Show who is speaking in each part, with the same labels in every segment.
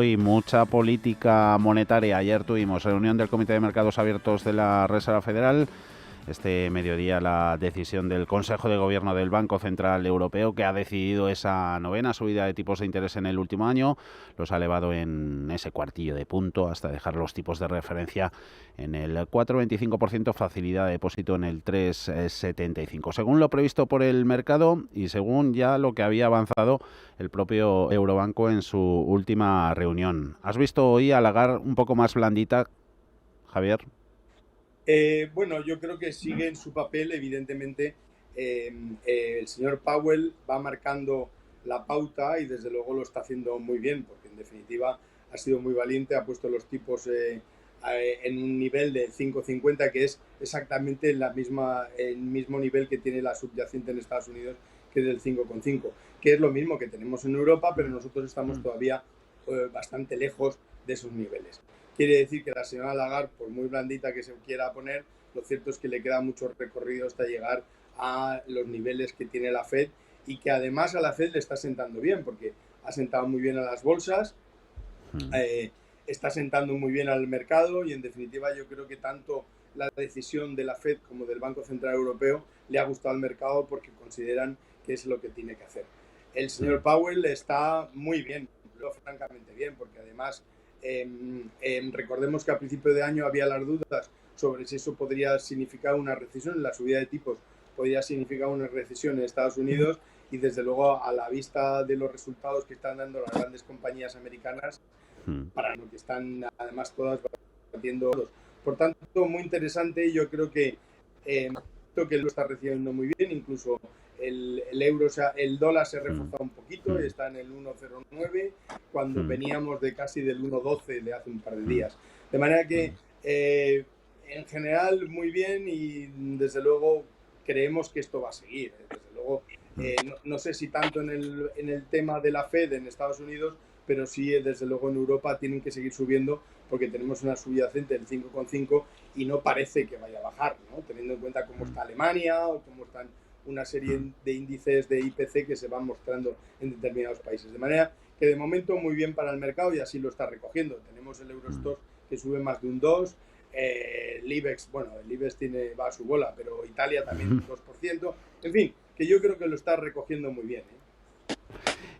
Speaker 1: hoy mucha política monetaria. Ayer tuvimos reunión del Comité de Mercados Abiertos de la Reserva Federal. Este mediodía la decisión del Consejo de Gobierno del Banco Central Europeo, que ha decidido esa novena subida de tipos de interés en el último año. Los ha elevado en ese cuartillo de punto hasta dejar los tipos de referencia en el 4,25%, facilidad de depósito en el 3,75%. Según lo previsto por el mercado y según ya lo que había avanzado el propio Eurobanco en su última reunión. ¿Has visto hoy a Lagarde un poco más blandita, Javier?
Speaker 2: Bueno, yo creo que sigue en su papel, evidentemente. El señor Powell va marcando la pauta y desde luego lo está haciendo muy bien, porque en definitiva ha sido muy valiente, ha puesto los tipos en un nivel de 5,50, que es exactamente el mismo nivel que tiene la subyacente en Estados Unidos, que es del 5,5, que es lo mismo que tenemos en Europa, pero nosotros estamos todavía bastante lejos de esos niveles. Quiere decir que la señora Lagarde, por muy blandita que se quiera poner, lo cierto es que le queda mucho recorrido hasta llegar a los niveles que tiene la Fed, y que además a la Fed le está sentando bien, porque ha sentado muy bien a las bolsas, está sentando muy bien al mercado, y en definitiva yo creo que tanto la decisión de la Fed como del Banco Central Europeo le ha gustado al mercado, porque consideran que es lo que tiene que hacer. El señor Powell está muy bien, francamente bien, porque además recordemos que a principio de año había las dudas sobre si eso podría significar una recesión, la subida de tipos podría significar una recesión en Estados Unidos, y desde luego a la vista de los resultados que están dando las grandes compañías americanas, para lo que están además todas batiendo. Por tanto, muy interesante. Yo creo que lo está recibiendo muy bien, incluso el euro, o sea, el dólar se ha reforzado un poquito y está en el 1,09 cuando veníamos de casi del 1,12 de hace un par de días. De manera que en general muy bien, y desde luego creemos que esto va a seguir. Desde luego, no sé si tanto en el tema de la Fed en Estados Unidos, pero sí desde luego en Europa tienen que seguir subiendo, porque tenemos una subyacente del 5,5 y no parece que vaya a bajar, ¿no? Teniendo en cuenta cómo está Alemania o cómo están una serie de índices de IPC que se van mostrando en determinados países. De manera que de momento muy bien para el mercado, y así lo está recogiendo. Tenemos el Eurostoxx que sube más de un 2%, el IBEX, bueno, el IBEX va a su bola, pero Italia también un 2%. En fin, que yo creo que lo está recogiendo muy bien, ¿eh?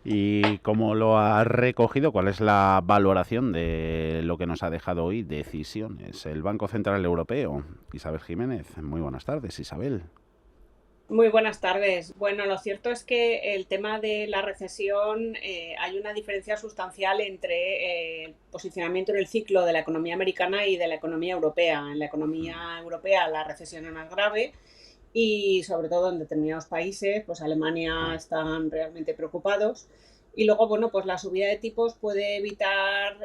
Speaker 1: ¿Y cómo lo ha recogido? ¿Cuál es la valoración de lo que nos ha dejado hoy? Decisiones. El Banco Central Europeo. Isabel Jiménez. Muy buenas tardes, Isabel.
Speaker 3: Muy buenas tardes. Bueno, lo cierto es que el tema de la recesión, hay una diferencia sustancial entre el posicionamiento en el ciclo de la economía americana y de la economía europea. En la economía europea la recesión es más grave, y sobre todo en determinados países, pues Alemania, están realmente preocupados. Y luego, bueno, pues la subida de tipos puede evitar,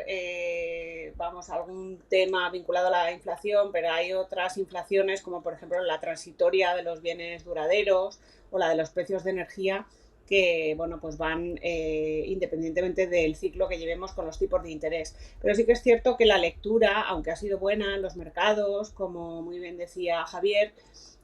Speaker 3: algún tema vinculado a la inflación, pero hay otras inflaciones, como por ejemplo la transitoria de los bienes duraderos o la de los precios de energía, que, bueno, pues van independientemente del ciclo que llevemos con los tipos de interés. Pero sí que es cierto que la lectura, aunque ha sido buena en los mercados, como muy bien decía Javier,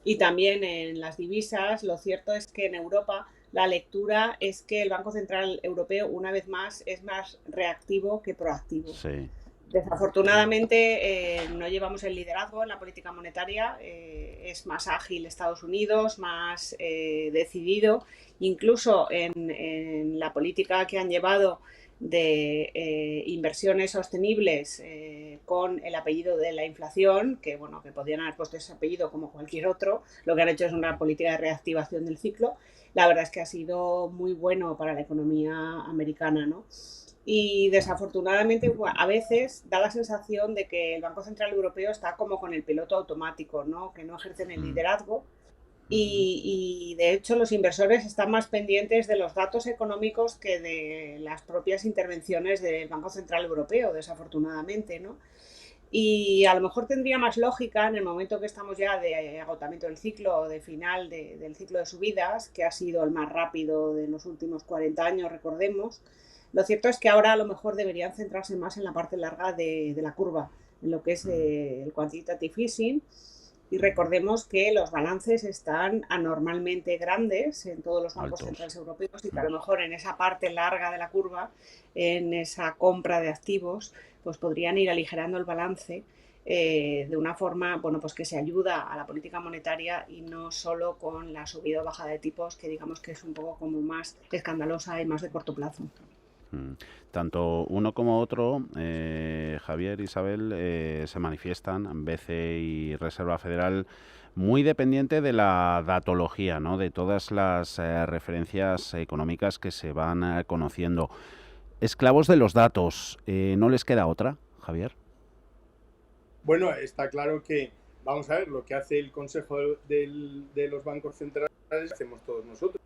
Speaker 3: y también en las divisas, lo cierto es que en Europa la lectura es que el Banco Central Europeo, una vez más, es más reactivo que proactivo.
Speaker 1: Sí.
Speaker 3: Desafortunadamente, no llevamos el liderazgo en la política monetaria. Es más ágil Estados Unidos, más decidido. Incluso en la política que han llevado de inversiones sostenibles, con el apellido de la inflación, que bueno, que podrían haber puesto ese apellido como cualquier otro. Lo que han hecho es una política de reactivación del ciclo. La verdad es que ha sido muy bueno para la economía americana, ¿no? Y desafortunadamente a veces da la sensación de que el Banco Central Europeo está como con el piloto automático, ¿no? Que no ejercen el liderazgo. Y de hecho los inversores están más pendientes de los datos económicos que de las propias intervenciones del Banco Central Europeo, desafortunadamente, ¿no? Y a lo mejor tendría más lógica en el momento que estamos ya de agotamiento del ciclo, de final del ciclo de subidas, que ha sido el más rápido de los últimos 40 años, recordemos. Lo cierto es que ahora a lo mejor deberían centrarse más en la parte larga de la curva, en lo que es el quantitative easing, Y recordemos que los balances están anormalmente grandes en todos los bancos centrales europeos y que a lo mejor en esa parte larga de la curva, en esa compra de activos, pues podrían ir aligerando el balance de una forma, bueno, pues que se ayuda a la política monetaria y no solo con la subida o bajada de tipos, que digamos que es un poco como más escandalosa y más de corto plazo.
Speaker 1: Tanto uno como otro, Javier, Isabel, se manifiestan, BCE y Reserva Federal, muy dependiente de la datología, ¿no? De todas las referencias económicas que se van conociendo. Esclavos de los datos, ¿no les queda otra, Javier?
Speaker 2: Bueno, está claro que, vamos a ver, lo que hace el Consejo de los bancos centrales, hacemos todos nosotros.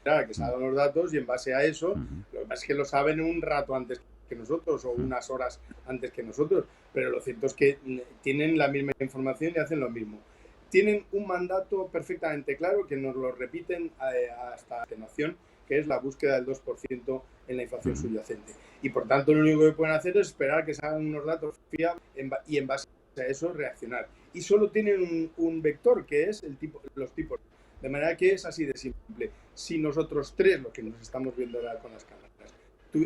Speaker 2: Claro, que salgan los datos y en base a eso, lo que pasa es que lo saben un rato antes que nosotros o unas horas antes que nosotros, pero lo cierto es que tienen la misma información y hacen lo mismo. Tienen un mandato perfectamente claro que nos lo repiten hasta atenuación, que es la búsqueda del 2% en la inflación subyacente. Y por tanto lo único que pueden hacer es esperar que salgan unos datos fiables y en base a eso reaccionar. Y solo tienen un vector, que es los tipos. De manera que es así de simple. Si nosotros tres, lo que nos estamos viendo ahora con las cámaras,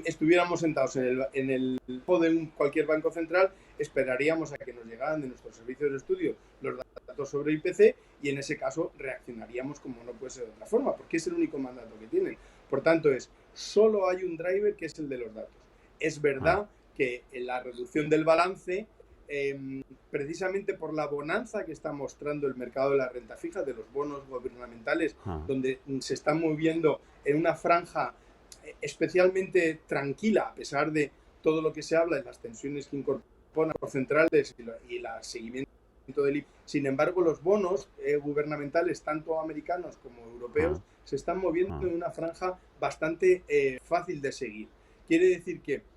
Speaker 2: estuviéramos sentados en el de cualquier banco central, esperaríamos a que nos llegaran de nuestros servicios de estudio los datos sobre IPC y en ese caso reaccionaríamos como no puede ser de otra forma, porque es el único mandato que tienen. Por tanto, solo hay un driver que es el de los datos. Es verdad que en la reducción del balance, precisamente por la bonanza que está mostrando el mercado de la renta fija, de los bonos gubernamentales, donde se están moviendo en una franja especialmente tranquila, a pesar de todo lo que se habla en las tensiones que incorporan los centrales y el seguimiento del IPC. Sin embargo, los bonos gubernamentales, tanto americanos como europeos, se están moviendo en una franja bastante fácil de seguir. Quiere decir que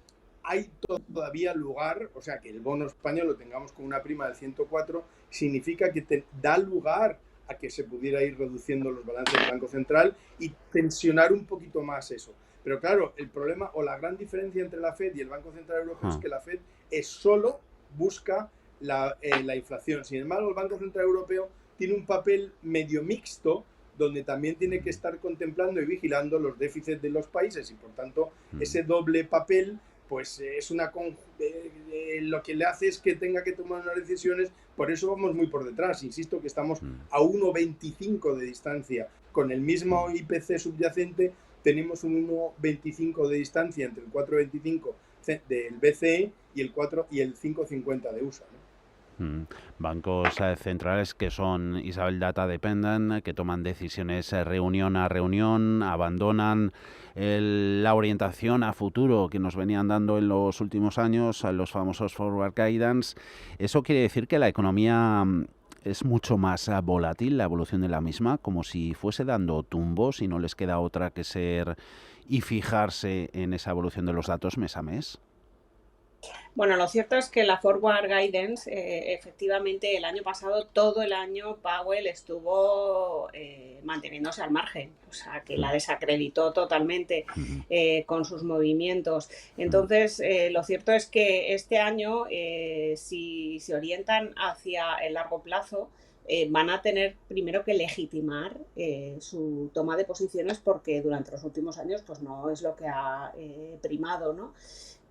Speaker 2: hay todavía lugar, o sea, que el bono español lo tengamos con una prima del 104, significa que da lugar a que se pudiera ir reduciendo los balances del Banco Central y tensionar un poquito más eso. Pero claro, el problema o la gran diferencia entre la FED y el Banco Central Europeo es que la FED solo busca la inflación. Sin embargo, el Banco Central Europeo tiene un papel medio mixto, donde también tiene que estar contemplando y vigilando los déficits de los países y por tanto ese doble papel pues es lo que le hace es que tenga que tomar unas decisiones. Por eso vamos muy por detrás. Insisto que estamos a 1,25 de distancia. Con el mismo IPC subyacente tenemos un 1,25 de distancia entre el 4,25 del BCE y el 5,50 de USA, ¿no?
Speaker 1: Bancos centrales que son, Isabel, data dependent, que toman decisiones reunión a reunión, abandonan la orientación a futuro que nos venían dando en los últimos años, los famosos forward guidance. ¿Eso quiere decir que la economía es mucho más volátil, la evolución de la misma, como si fuese dando tumbos y no les queda otra que ser y fijarse en esa evolución de los datos mes a mes?
Speaker 3: Bueno, lo cierto es que la Forward Guidance, efectivamente, el año pasado, todo el año, Powell estuvo manteniéndose al margen, o sea, que la desacreditó totalmente con sus movimientos. Entonces, lo cierto es que este año, si se orientan hacia el largo plazo, van a tener primero que legitimar su toma de posiciones porque durante los últimos años pues no es lo que ha primado, ¿no?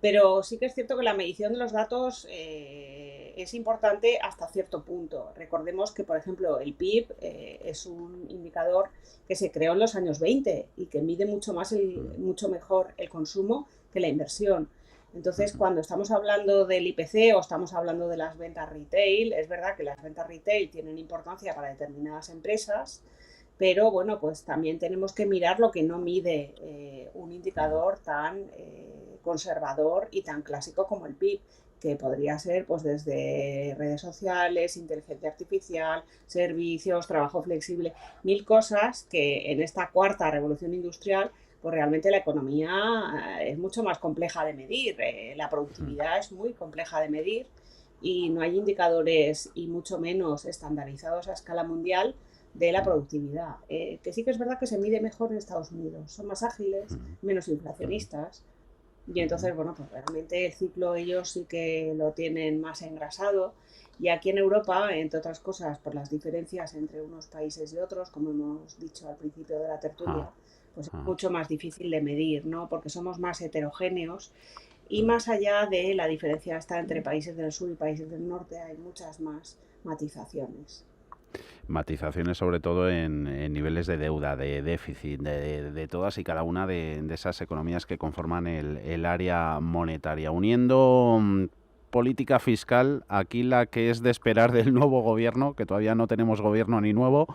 Speaker 3: Pero sí que es cierto que la medición de los datos es importante hasta cierto punto. Recordemos que, por ejemplo, el PIB es un indicador que se creó en los años 20 y que mide mucho mejor el consumo que la inversión. Entonces, cuando estamos hablando del IPC o estamos hablando de las ventas retail, es verdad que las ventas retail tienen importancia para determinadas empresas, pero bueno, pues también tenemos que mirar lo que no mide un indicador tan conservador y tan clásico como el PIB, que podría ser pues desde redes sociales, inteligencia artificial, servicios, trabajo flexible, 1000 cosas que en esta cuarta revolución industrial pues realmente la economía es mucho más compleja de medir, la productividad es muy compleja de medir y no hay indicadores y mucho menos estandarizados a escala mundial de la productividad, que sí que es verdad que se mide mejor en Estados Unidos, son más ágiles, menos inflacionistas. y entonces, bueno, pues realmente el ciclo ellos sí que lo tienen más engrasado. Y aquí en Europa, entre otras cosas, por las diferencias entre unos países y otros, como hemos dicho al principio de la tertulia,
Speaker 1: Ah,
Speaker 3: pues es
Speaker 1: ah,
Speaker 3: mucho más difícil de medir, ¿no? Porque somos más heterogéneos y
Speaker 1: mm.
Speaker 3: más allá de la diferencia está entre países del sur y países del norte, hay muchas más matizaciones.
Speaker 1: Matizaciones sobre todo en niveles de deuda, de déficit, de todas y cada una de esas economías que conforman el área monetaria. Uniendo política fiscal, aquí la que es de esperar del nuevo gobierno, que todavía no tenemos gobierno ni nuevo,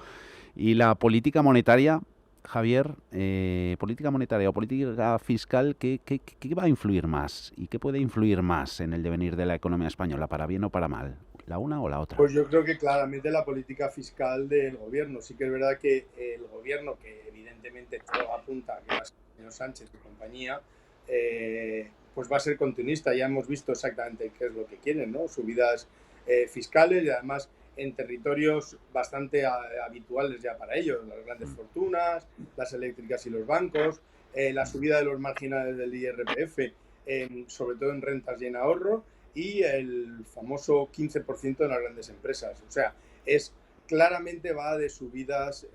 Speaker 1: y la política monetaria, Javier, política monetaria o política fiscal, ¿qué va a influir más? ¿Y qué puede influir más en el devenir de la economía española, para bien o para mal? ¿La una o la otra?
Speaker 2: Pues yo creo que claramente la política fiscal del gobierno. Sí que es verdad que el gobierno, que evidentemente todo apunta a que va a ser el señor Sánchez y compañía, pues va a ser continuista. Ya hemos visto exactamente qué es lo que quieren, ¿no? Subidas fiscales y además en territorios bastante habituales ya para ellos, las grandes fortunas, las eléctricas y los bancos, la subida de los marginales del IRPF, sobre todo en rentas y en ahorro, y el famoso 15% de las grandes empresas. O sea, es claramente va de subidas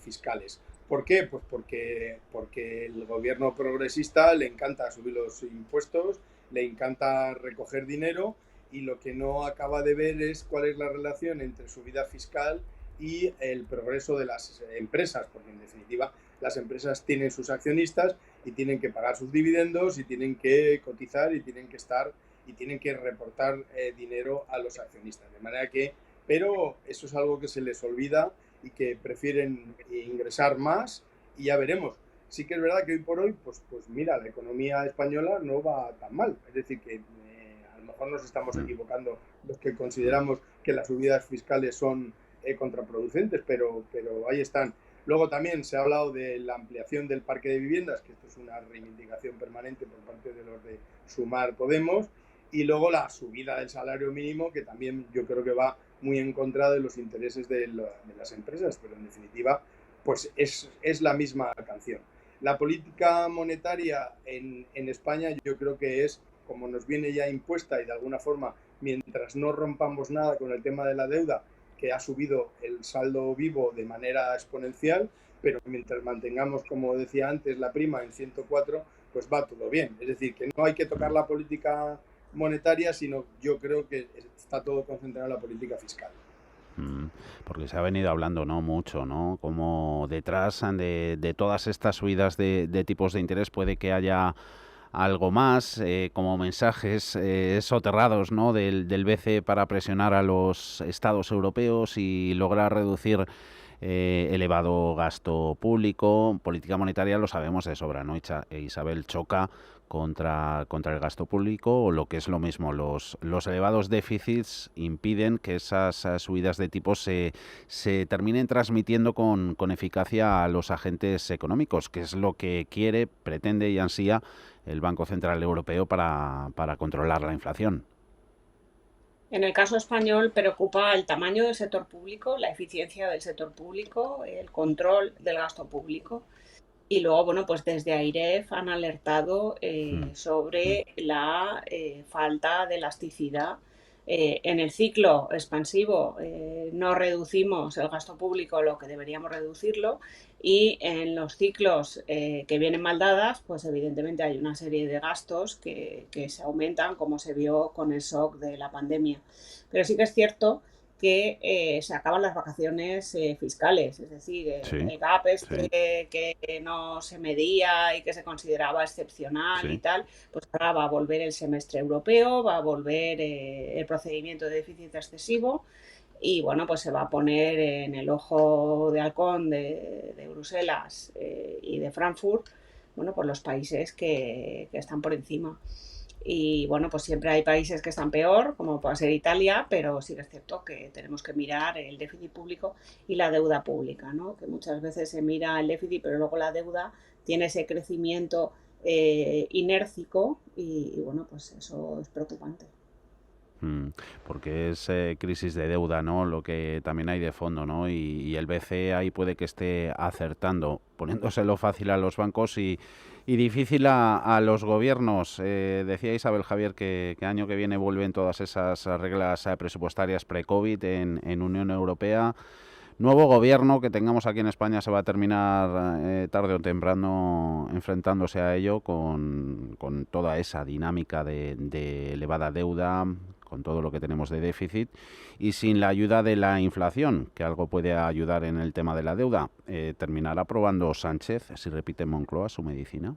Speaker 2: fiscales. ¿Por qué? Pues porque el gobierno progresista le encanta subir los impuestos, le encanta recoger dinero y lo que no acaba de ver es cuál es la relación entre subida fiscal y el progreso de las empresas, porque en definitiva las empresas tienen sus accionistas y tienen que pagar sus dividendos y tienen que cotizar y tienen que estar y tienen que reportar dinero a los accionistas. De manera que, pero eso es algo que se les olvida y que prefieren ingresar más y ya veremos. Sí que es verdad que hoy por hoy, pues mira, la economía española no va tan mal. Es decir, que a lo mejor nos estamos
Speaker 1: Mm,
Speaker 2: equivocando los que
Speaker 1: mm.
Speaker 2: consideramos que las subidas fiscales son contraproducentes, pero ahí están. Luego también se ha hablado de la ampliación del parque de viviendas, que esto es una reivindicación permanente por parte de los de Sumar Podemos, y luego la subida del salario mínimo, que también yo creo que va muy en contra de los intereses de las empresas, pero en definitiva, pues es la misma canción. La política monetaria en España yo creo que es, como nos viene ya impuesta y de alguna forma, mientras no rompamos nada con el tema de la deuda, que ha subido el saldo vivo de manera exponencial, pero mientras mantengamos, como decía antes, la prima en 104, pues va todo bien. Es decir, que no hay que tocar la política monetaria, sino yo creo que está todo concentrado en la política fiscal.
Speaker 1: Mm, Porque se ha venido hablando, ¿no? Mucho, ¿no? Como detrás de todas estas subidas de tipos de interés puede que haya algo más, como mensajes soterrados, ¿no? Del BCE para presionar a los estados europeos y lograr reducir elevado gasto público. Política monetaria lo sabemos de sobra, ¿no? Isabel, choca contra el gasto público, o lo que es lo mismo, los elevados déficits impiden que esas subidas de tipos se terminen transmitiendo con eficacia a los agentes económicos, que es lo que quiere, pretende y ansía el Banco Central Europeo para controlar la inflación.
Speaker 3: En el caso español preocupa el tamaño del sector público, la eficiencia del sector público, el control del gasto público. Y luego, bueno, pues desde AIREF han alertado
Speaker 1: Mm, mm,
Speaker 3: sobre la falta de elasticidad. En el ciclo expansivo no reducimos el gasto público lo que deberíamos reducirlo y en los ciclos que vienen mal dadas, pues evidentemente hay una serie de gastos que se aumentan como se vio con el shock de la pandemia. Pero sí que es cierto que se acaban las vacaciones fiscales, es decir,
Speaker 1: sí,
Speaker 3: el gap
Speaker 1: sí,
Speaker 3: este que no se medía y que se consideraba excepcional y
Speaker 1: sí.
Speaker 3: tal, pues ahora va a volver el semestre europeo, va a volver el procedimiento de déficit excesivo y bueno, pues se va a poner en el ojo de halcón de Bruselas y de Frankfurt, bueno, por los países que están por encima. Y bueno, pues siempre hay países que están peor, como puede ser Italia, pero sí que es cierto que tenemos que mirar el déficit público y la deuda pública, ¿no? Que muchas veces se mira el déficit, pero luego la deuda tiene ese crecimiento inércico y bueno, pues eso es preocupante.
Speaker 1: Mm, Porque es crisis de deuda, ¿no? Lo que también hay de fondo, ¿no? Y el BCE ahí puede que esté acertando, poniéndoselo fácil a los bancos y difícil a los gobiernos. Decía Isabel Javier que año que viene vuelven todas esas reglas presupuestarias pre-COVID en Unión Europea. Nuevo gobierno que tengamos aquí en España se va a terminar tarde o temprano enfrentándose a ello con toda esa dinámica de elevada deuda, con todo lo que tenemos de déficit y sin la ayuda de la inflación, que algo puede ayudar en el tema de la deuda. ¿Terminará aprobando Sánchez, si repite Moncloa, su medicina?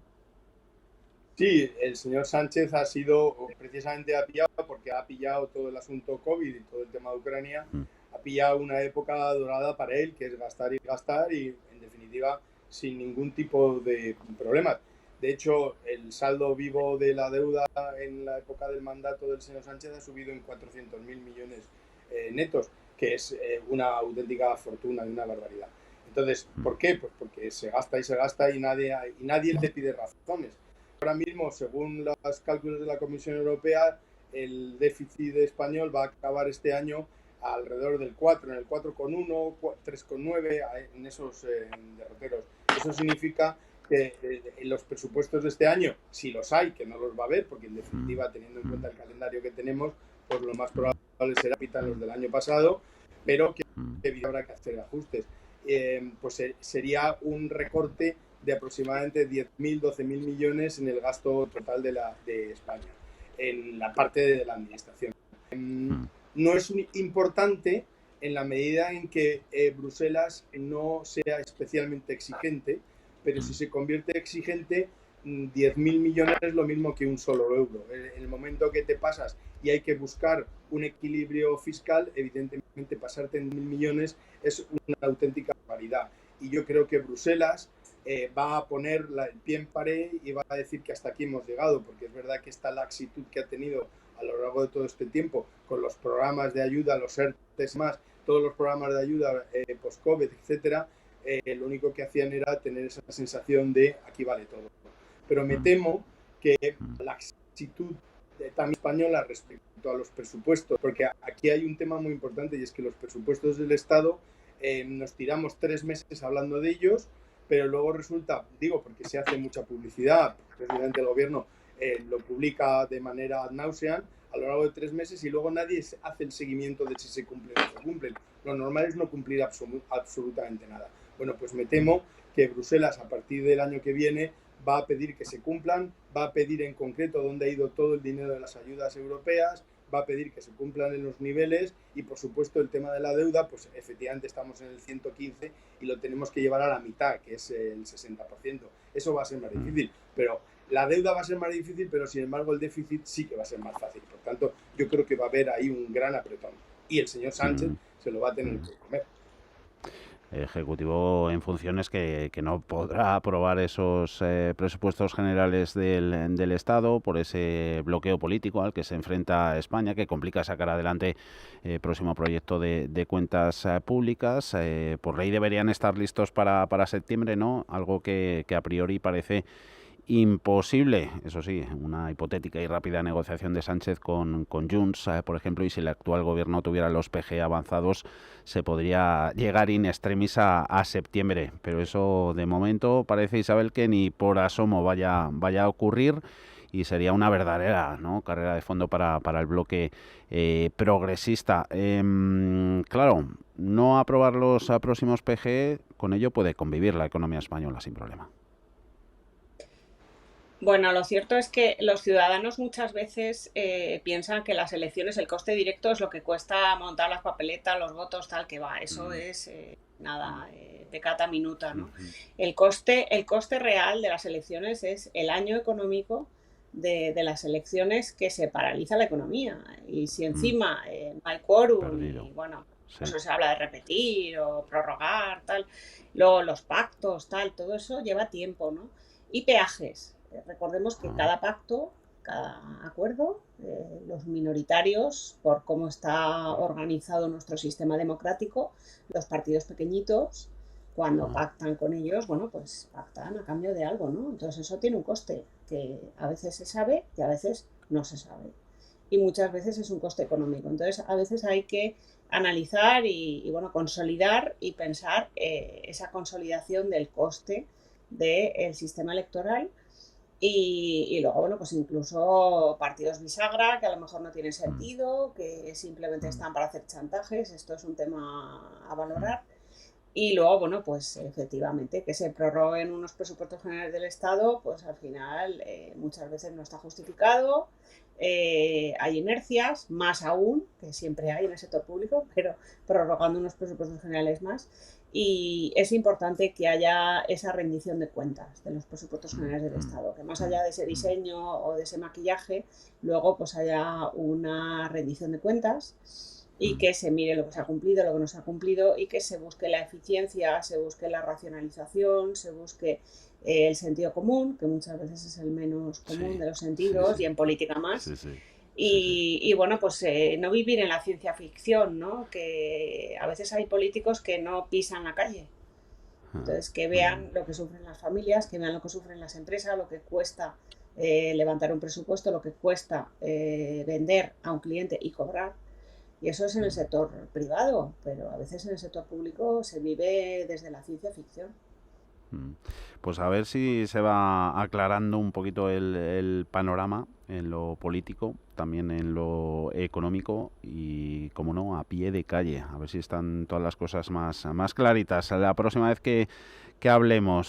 Speaker 2: Sí, el señor Sánchez ha sido precisamente ha pillado, porque ha pillado todo el asunto COVID y todo el tema de Ucrania,
Speaker 1: Mm,
Speaker 2: ha pillado una época dorada para él, que es gastar y, en definitiva, sin ningún tipo de problemas. De hecho, el saldo vivo de la deuda en la época del mandato del señor Sánchez ha subido en 400.000 millones netos, que es una auténtica fortuna y una barbaridad. Entonces,
Speaker 1: mm,
Speaker 2: ¿por qué? Pues porque se gasta y nadie le pide razones. Ahora mismo, según los cálculos de la Comisión Europea, el déficit español va a acabar este año alrededor del 4, en el 4,1, 3,9, en esos derroteros. Eso significa que en los presupuestos de este año, si los hay, que no los va a haber, porque en
Speaker 1: mm,
Speaker 2: definitiva, teniendo en
Speaker 1: mm,
Speaker 2: cuenta el calendario que tenemos, pues lo más
Speaker 1: mm,
Speaker 2: probable será quitar los del año pasado, pero que
Speaker 1: mm,
Speaker 2: habrá que hacer ajustes. Pues sería un recorte de aproximadamente 10.000, 12.000 millones en el gasto total de España, en la parte de la administración.
Speaker 1: mm,
Speaker 2: No es importante en la medida en que Bruselas no sea especialmente exigente, pero si
Speaker 1: mm,
Speaker 2: se convierte exigente, 10.000 millones es lo mismo que un solo euro. En el momento que te pasas y hay que buscar un equilibrio fiscal, evidentemente pasarte en 1.000 millones es una auténtica barbaridad. Y yo creo que Bruselas va a poner el pie en pared y va a decir que hasta aquí hemos llegado, porque es verdad que esta laxitud que ha tenido a lo largo de todo este tiempo con los programas de ayuda, los ERTES más, todos los programas de ayuda post-COVID, etcétera, lo único que hacían era tener esa sensación de aquí vale todo. Pero me
Speaker 1: mm,
Speaker 2: temo que
Speaker 1: mm,
Speaker 2: la actitud también española respecto a los presupuestos, porque aquí hay un tema muy importante y es que los presupuestos del Estado nos tiramos 3 meses hablando de ellos, pero luego resulta, digo, porque se hace mucha publicidad, el presidente del gobierno lo publica de manera ad nauseam a lo largo de 3 meses y luego nadie hace el seguimiento de si se cumplen o no se cumplen. Lo normal es no cumplir absolutamente nada. Bueno, pues me temo que Bruselas a partir del año que viene va a pedir que se cumplan, va a pedir en concreto dónde ha ido todo el dinero de las ayudas europeas, va a pedir que se cumplan en los niveles y, por supuesto, el tema de la deuda, pues efectivamente estamos en el 115 y lo tenemos que llevar a la mitad, que es el 60%. Eso va a ser más
Speaker 1: mm,
Speaker 2: difícil, pero la deuda va a ser más difícil, pero sin embargo el déficit sí que va a ser más fácil. Por tanto, yo creo que va a haber ahí un gran apretón y el señor Sánchez
Speaker 1: mm,
Speaker 2: se lo va a tener
Speaker 1: mm.
Speaker 2: que comer.
Speaker 1: Ejecutivo en funciones que no podrá aprobar esos presupuestos generales del Estado por ese bloqueo político al que se enfrenta España, que complica sacar adelante el próximo proyecto de cuentas públicas. Por ley deberían estar listos para septiembre, ¿no? Algo que a priori parece imposible, eso sí, una hipotética y rápida negociación de Sánchez con Junts, por ejemplo, y si el actual gobierno tuviera los PG avanzados, se podría llegar in extremis a septiembre. Pero eso, de momento, parece, Isabel, que ni por asomo vaya a ocurrir y sería una verdadera, ¿no?, carrera de fondo para el bloque progresista. Claro, no aprobar los próximos PG, con ello puede convivir la economía española sin problema.
Speaker 3: Bueno, lo cierto es que los ciudadanos muchas veces piensan que las elecciones, el coste directo es lo que cuesta montar las papeletas, los votos, tal que va. Eso
Speaker 1: Mm,
Speaker 3: es
Speaker 1: mm,
Speaker 3: nada, pecata minuta, ¿no?
Speaker 1: ujú,
Speaker 3: El coste real de las elecciones es el año económico de las elecciones que se paraliza la economía. Y si
Speaker 1: mm,
Speaker 3: encima no hay quórum
Speaker 1: perdido.
Speaker 3: y bueno,
Speaker 1: Sí.
Speaker 3: eso se habla de repetir o prorrogar, tal, luego los pactos, tal, todo eso lleva tiempo, ¿no? Y peajes. Recordemos que
Speaker 1: Ah,
Speaker 3: cada pacto, cada acuerdo, los minoritarios, por cómo está organizado nuestro sistema democrático, los partidos pequeñitos, cuando
Speaker 1: ah,
Speaker 3: pactan con ellos, bueno, pues pactan a cambio de algo, ¿no? Entonces eso tiene un coste que a veces se sabe y a veces no se sabe. y muchas veces es un coste económico. Entonces, a veces hay que analizar y bueno, consolidar y pensar esa consolidación del coste del sistema electoral y luego, bueno, pues incluso partidos bisagra que a lo mejor no tienen sentido, que simplemente están para hacer chantajes. Esto es un tema a valorar. Y luego, bueno, pues efectivamente que se prorroguen unos presupuestos generales del Estado, pues al final muchas veces no está justificado. Hay inercias, más aún, que siempre hay en el sector público, pero prorrogando unos presupuestos generales más. Y es importante que haya esa rendición de cuentas de los presupuestos generales del Estado, que más allá de ese diseño o de ese maquillaje, luego pues haya una rendición de cuentas y que se mire lo que se ha cumplido, lo que no se ha cumplido y que se busque la eficiencia, se busque la racionalización, se busque el sentido común, que muchas veces es el menos común de los sentidos y en política más. Y bueno, pues no vivir en la ciencia ficción, ¿no? Que a veces hay políticos que no pisan la calle. Entonces, que vean lo que sufren las familias, que vean lo que sufren las empresas, lo que cuesta levantar un presupuesto, lo que cuesta vender a un cliente y cobrar. Y eso es en el sector privado, pero a veces en el sector público se vive desde la ciencia ficción.
Speaker 1: Pues a ver si se va aclarando un poquito el panorama en lo político, también en lo económico y, como no, a pie de calle. A ver si están todas las cosas más claritas. La próxima vez que hablemos